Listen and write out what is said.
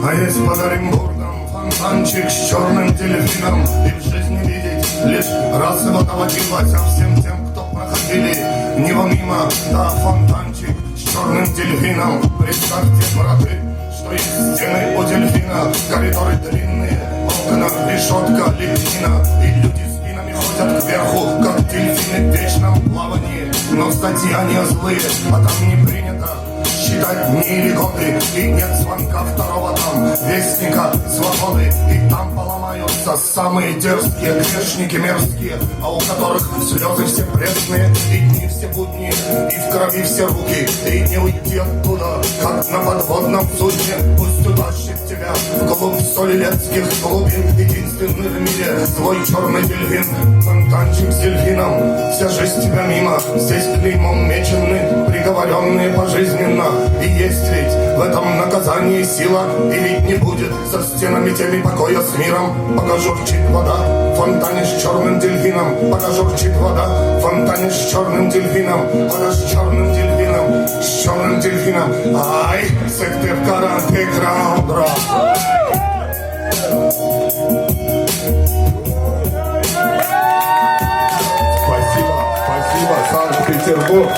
А есть под Оренбургом фонтанчик с черным дельфином, и в жизни видеть лишь раз его доводилось, а всем тем, кто проходили мимо, да, фонтанчик с черным дельфином. Представьте, браты, что есть стены у дельфина, коридоры длинные, окна, решетка, лепнина, и люди спинами ходят кверху, как дельфины в вечном плавании. Но статьи они злые, а там не принято считать дни или годы, и нет звонка второго там, вестника свободы, и там поломаются самые дерзкие грешники мерзкие, а у которых слезы все пресные, и дни все будние, и в крови все руки, и не уйти оттуда, как на подводном судне. Пусть утащит тебя вглубь солилецких глубин, единственный в мире твой черный дельфин, фонтанчик с дельфином. Вся жизнь тебя мимо, здесь клеймом мечены, приговоренные пожизненно. И есть ведь в этом наказании сила, и ведь не будет за стенами теми покоя с миром, пока журчит вода в фонтане с черным дельфином, пока журчит вода в фонтане с черным дельфином, пока с черным дельфином, с черным дельфином. Ай, сектор каранты краундра. Спасибо, Санкт-Петербург.